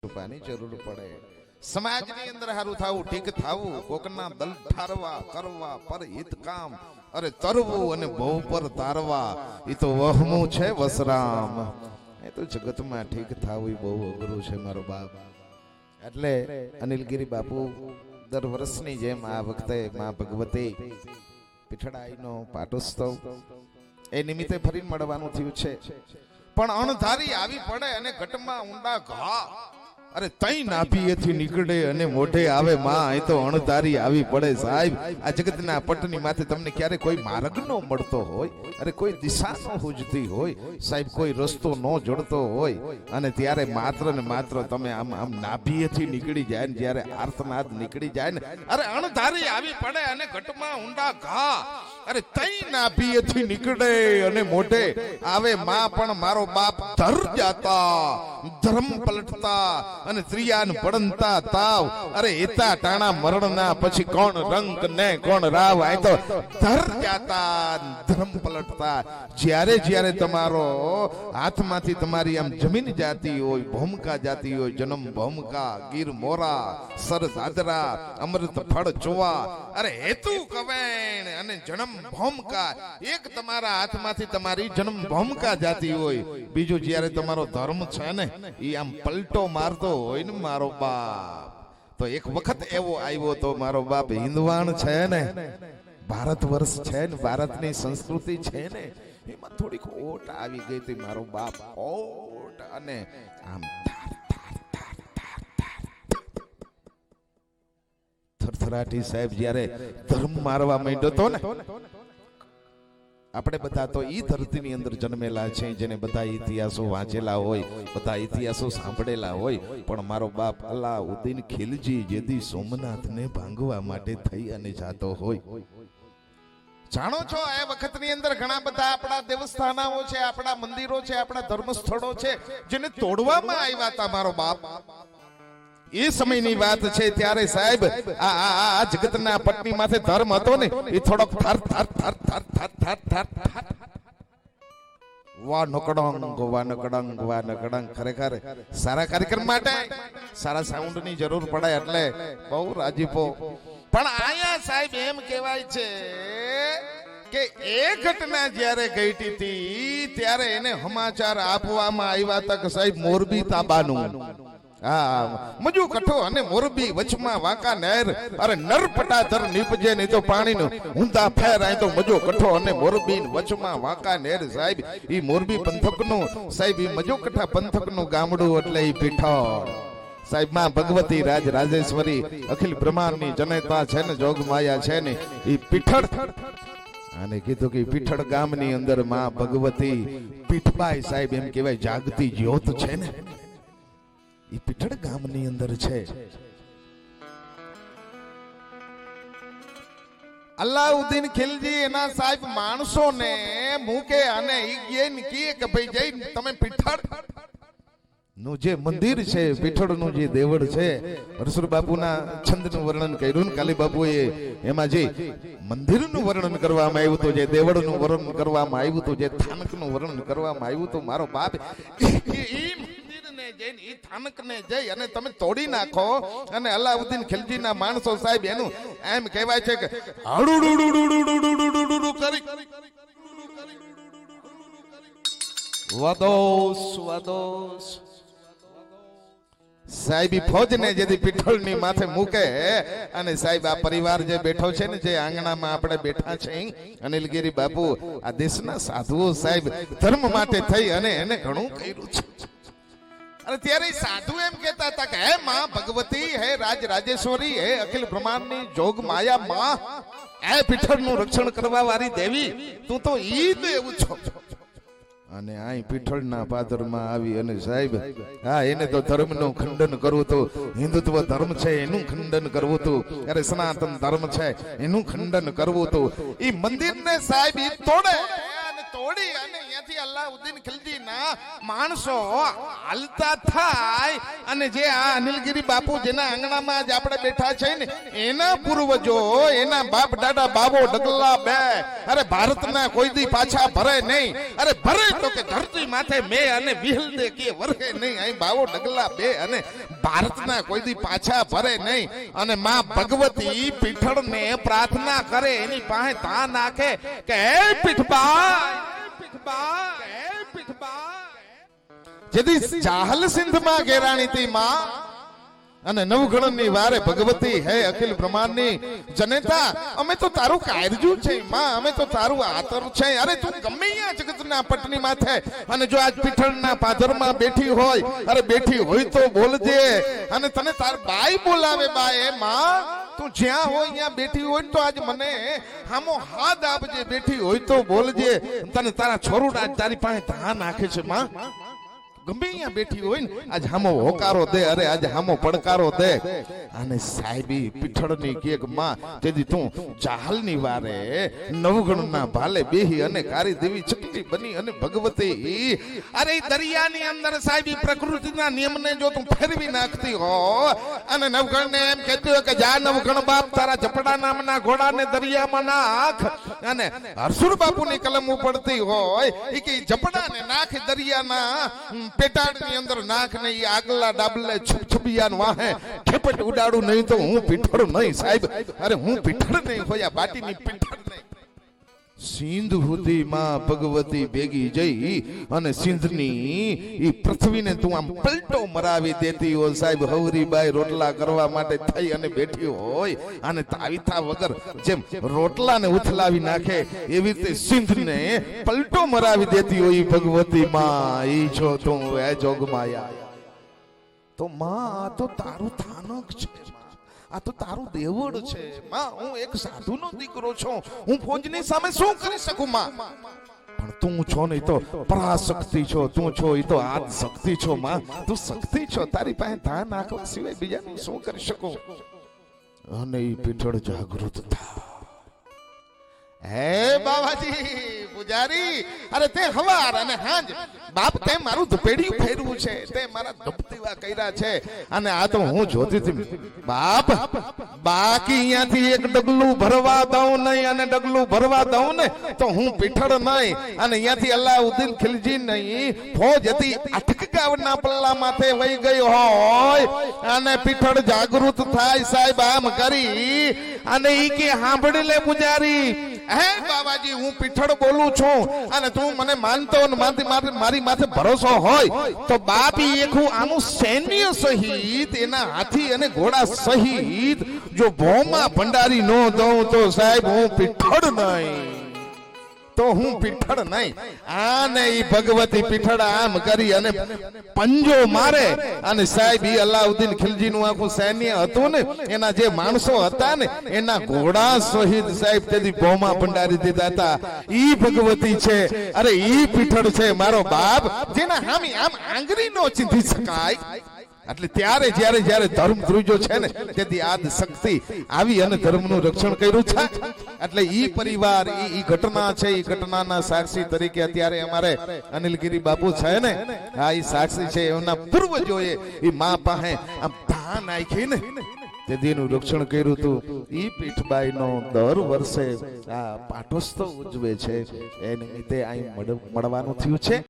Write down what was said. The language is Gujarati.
રૂપિયાની જરૂર પડે. સમાજની અંદર હારું થાવું, ઠીક થાવું, કોકના દલ ઠારવા કરવા પર હિત કામ, અરે તરવું અને બહુ પર તારવા, એ તો વહમું છે વસરામ. એ તો જગતમાં ઠીક થાવું બહુ અઘરું છે મારો બાપ. એટલે અનિલગીરી બાપુ દર વર્ષની જેમ આ વખતે માં ભગવતી પીઠડાઈનો પાટોત્સવ એ નિમિત્તે ફરીને મળવાનું થયું છે. પણ અણધારી આવી પડે અને ઘટમાં ઊંડા ઘા, અરે તઈ નાભીએથી નીકળે અને મોઢે આવે માં. એ તો અણધારી આવી પડે સાહેબ. આ જગતના પટની માથે તમને ક્યારે કોઈ માર્ગ ન મળતો હોય, અરે કોઈ દિશા ન હુજતી હોય સાહેબ, કોઈ રસ્તો ન જડતો હોય, અને ત્યારે માત્ર ને માત્ર તમે આમ આમ નાભીએથી નીકળી જાય ને જ્યારે આર્તનાદ નીકળી જાય ને, અરે અણધારી આવી પડે અને ઘટમાં ઊંડા ઘા, અરે તઈ નાભીએથી નીકળે અને મોઢે આવે માં. પણ મારો બાપ ધર જાતા, ધર્મ પલટતા અને ત્રિયાન પડંતા તાવ, અરે એતા ટાણા મરણના પછી કોણ રંગ ને કોણ રાવ. આ તો ધર જાતા, ધર્મ પલટતા. જ્યારે જ્યારે તમારો હાથમાંથી તમારી આમ જમીન જાતી હોય, ભૂમકા જાતી હોય, જન્મ ભૂમકા, ગીર મોરા, સર દાદરા, અમૃત ફળ જોવા, અરે હેતુ કવેણ અને જન્મ ભૂમકા, એક તમારા હાથમાંથી તમારી જન્મ ભૂમકા જાતી હોય, બીજું જ્યારે તમારો ધર્મ છે ને એ આમ પલટો મારતો હોય ને મારો બાપ. તો એક વખત એવો આવ્યો તો મારો બાપ હિન્દવાણ છે ને, ભારત વર્ષ છે ને, ભારતની સંસ્કૃતિ છે ને, એમાં થોડીક ઓટ આવી ગઈ હતી મારો બાપ. ઓટ અને આમ થરથરાટી સાહેબ જ્યારે ધર્મ મારવા માંડ્યો તો ને, આપણે બધા તો ઈ ધરતીની અંદર જન્મેલા છે, જેને બધા ઇતિહાસો વાંચેલા હોય, બધા ઇતિહાસો સાંભળેલા હોય. પણ મારો બાપ અલાઉદ્દીન ખિલજી જેદી સોમનાથને ભાંગવા માટે થઈ અને જાતો હોય, જાણો છો એ વખતની અંદર ઘણા બધા આપણા દેવસ્થાનો છે, આપણા મંદિરો છે, આપણા ધર્મ સ્થળો છે, જેને તોડવામાં આવ્યા હતા મારો બાપ. એ સમયની વાત છે. ત્યારે સાહેબ આ જગતના પટની માથે ધર્મ હતો ને એ થોડોક થર થર થર થર થર થર થર થર વા નકડંગ વા નકડંગ વા નકડંગ. ખરેખર સારા કાર્યક્રમ માટે સારા સાઉન્ડ ની જરૂર પડે એટલે બહુ રાજીપો. પણ આયા સાહેબ એમ કહેવાય છે કે એ ઘટના જ્યારે ઘટી હતી ત્યારે એને સમાચાર આપવામાં આવ્યા હતા કે સાહેબ મોરબી તાબાનું, મજુ કઠો અને મોરબી વચમાં વાંકા નહેર, અરે નરપટાધર નીપજે નહીં તો પાણીનું ઊંધા ફેર. અહીં તો મજો કઠો અને મોરબી વચમાં વાંકા નહેર સાહેબ. ઈ મોરબી પંથકનું સાહેબ, ઈ મજો કઠા પંથકનું ગામડું એટલે ઈ પીઠળ સાહેબ. માં ભગવતી રાજ રાજેશ્વરી અખિલ બ્રહ્માંડની જનતા છે ને, જોગ માયા છે ને, ઈ પીઠળ. અને કીધું કે પીઠળ ગામની અંદર માં ભગવતી પીઠબાઈ સાહેબ એમ કહેવાય જાગતી જ્યોત છે ને, એ પીઠળ ગામની અંદર છે. અલાઉદ્દીન ખિલજી એના સાહેબ માણસોને મૂકે અને ઈ કહે કે ભાઈ જઈ તમે પીઠળ નું જે મંદિર છે, પીઠળ નું જે દેવળ છે, રસુલ બાપુના છંદ નું વર્ણન કર્યું ને કાલી બાપુએ એમાં જે મંદિર નું વર્ણન કરવામાં આવ્યું હતું, જે દેવળ નું વર્ણન કરવામાં આવ્યું હતું, જે થાનક નું વર્ણન કરવામાં આવ્યું હતું, મારો બાપ થાનકને જઈ અને તમે તોડી નાખો. અને અલાઉદ્દીન ખિલજીના માણસો સાહેબ એનું એમ કહેવાય છે કે કરી વાદોસ વાદોસ સાહેબ ફોજને જેથી પીઠળની માથે મૂકે. અને સાહેબ આ પરિવાર જે બેઠો છે ને, જે આંગણામાં આપણે બેઠા છે, અનિલગીરી બાપુ આ દેશના સાધુઓ સાહેબ ધર્મ માટે થઈ અને એને ઘણું કર્યું છે. અને ત્યારે સાધુ એમ કહેતા હતા કે હે માં ભગવતી, હે રાજ રાજેશ્વરી, હે અખિલ બ્રહ્માંડની જોગ માયા માં, હે પીઠળનું રક્ષણ કરવા વાળી દેવી, તું તો ઈ દેવ છો. અને આ પીઠળના પાદરમાં આવી અને સાહેબ એને તો ધર્મનું ખંડન કરવું હતું. હિન્દુત્વ ધર્મ છે એનું ખંડન કરવું હતું, અરે સનાતન ધર્મ છે એનું ખંડન કરવું હતું. ઈ મંદિરને સાહેબ ઈ તોડે તોડી અને અહીંયાથી અલાઉદ્દીન ખિલજીના માણસો હાલતા થાય. અને જે આ અનિલગીરી બાપુ જેના આંગણામાં જ આપણે બેઠા છે ને, એના પૂર્વજો, એના બાપ દાદા બાબો ડગલા બે, અરે ભારતના કોઈ દી પાછા ભરે નહીં. અરે ભરે તો કે ધરતી માથે મે અને વિહલ દે કે વરહે નહીં. અહીં બાવો ડગલા બે અને ભારતના કોઈ દી પાછા ભરે નહીં અને માં ભગવતી પીઠળને પ્રાર્થના કરે એની પાસે તા નાખે કે હે પીઠબા જેથી ચાહલ સિંધમાં ઘેરાણી તી માં અને નવગણની વારે ભગવતી હે અખિલ બ્રહ્માંડની જનેતા અમે તો તારું કાયરજું છે માં અમે તો તારું આતર છે અરે તું ગમે અહીંયા જગતના પટની માથે અને જો આજ પીઠળના પાદરમાં બેઠી હોય અરે બેઠી હોય તો બોલજે અને તને તાર બાઈ બોલાવે બાએ માં તું જ્યાં હોય અહીંયા બેઠી હોય તો આજ મને હામો હાથ આપજે બેઠી હોય તો બોલજે તને તારા છોરુડા તારી પાસે ધા નાખે છે માં ગમે અહીંયા બેઠી હોય ને આજ હામો હોકારો દે અરે આજ હામો પડકારો દે અને સાહેબી પીઠળની કેક માં તેથી તું ચાહલની વારે નવગણના ભાલે બેહી અને કારી દેવી ચકલી બની અને ભગવતી અરે દરિયાની અંદર સાહેબી પ્રકૃતિના નિયમને જો તું ફેરવી નાખતી હો અને નવગણને એમ કહેતી હોય કે જા નવગણ બાપ તારા ઝપડા નામના ઘોડાને દરિયામાં નાખ અને હરસુર બાપુની કલમ ઉપડતી હોય એ કે ઝપડાને નાખ દરિયાના પેટાડની અંદર નાખ ને ઈ આગલા ડાબલે છુપછુપિયાન વાહે ખેપટ ઉડાડું નહીં તો હું પીઠળ નહીં સાહેબ અરે હું પીઠળ નહીં હોયા બાટીની પીઠળ નહીં સિંધ સુધી માં ભગવતી ભેગી જઈ અને સિંધની ઈ પૃથ્વીને તું આમ પલટો મરાવી દેતી હોય સાહેબ હવરીબાઈ રોટલા કરવા માટે થઈ અને બેઠી હોય અને તાવીથા વગર જેમ રોટલાને ઉથલાવી નાખે એવી રીતે સિંધને પલટો મરાવી દેતી હોય ભગવતી માં ઈ છો તું એ જોગમાયા તો માં તો તારું થાનક છે આ તો તારું દેવડ છે માં હું એક સાધુનો દીકરો છું હું ફોજની સામે શું કરી શકું માં પણ તું છો નહીં તો પરાશક્તિ છો તું છો ઈ તો આદ શક્તિ છો માં તું શક્તિ છો તારી પાસે ધા નાખવા સિવાય બીજાનું શું કરી શકું અને ઈ પીઠળ જાગૃત થા હે બાબાજી પૂજારી અરે તે હવાર અને હાંજ બાપ તે મારું ધપેડિયું ફેરવું છે તે મારા ધપતીવા કર્યા છે અને આ તો હું જોતી હતી બાપ બાકી અહીંયાથી એક ડગલું ભરવા દઉં નહીં અને ડગલું ભરવા દઉં ને તો હું પીઠળ નહીં અને અહીંયાથી અલાઉદ્દીન ખિલજી નહીં ફોજ હતી અટકગાવના પલ્લા માથે વહી ગઈ હોય અને પીઠળ જાગૃત થાય સાહેબ આમ કરી અને ઈ કે સાંભળી લે પૂજારી હે બાબાજી હું પીઠળ બોલું છું અને તું મને માનતો અને મારી માથે ભરોસો હોય તો બાપી એકું આનું સૈન્ય સહિત એના હાથી અને ઘોડા સહિત જો ભોમાં ભંડારી નો દઉં તો સાહેબ હું પીઠળ નહીં તો હું પીઠળ નહીં આને ઈ ભગવતી પીઠળ આમ કરી અને પંજો મારે અને સાહેબ ઈ અલાઉદ્દીન ખિલજી નું આખું સૈન્ય હતું ને એના જે માણસો હતા ને એના ઘોડા સહિત સાહેબ તેથી ભોમા ભંડારી દીધા હતા ઈ ભગવતી છે અરે ઈ પીઠળ છે મારો બાપ જેના હામી આમ આંગળી નો ચીંધી શકાય એટલે ત્યારે જ્યારે ધર્મ ધ્રુજો છે ને તેથી આદ શક્તિ આવી અને ધર્મનું રક્ષણ કર્યું છે એટલે ઈ પરિવાર ઈ ઘટના છે ઈ ઘટનાના સાક્ષી તરીકે અત્યારે અમારે અનિલગીરી બાપુ છે ને આ ઈ સાક્ષી છે એમના પૂર્વજોએ ઈ માં પાસે આમ ધા નાખી ને તેથી એનું રક્ષણ કર્યું હતું ઈ પીઠબાઈ નો દર વર્ષે આ પાટોત્સવ ઉજવે છે એ નિમિત્તે અહીં મળવાનું થયું છે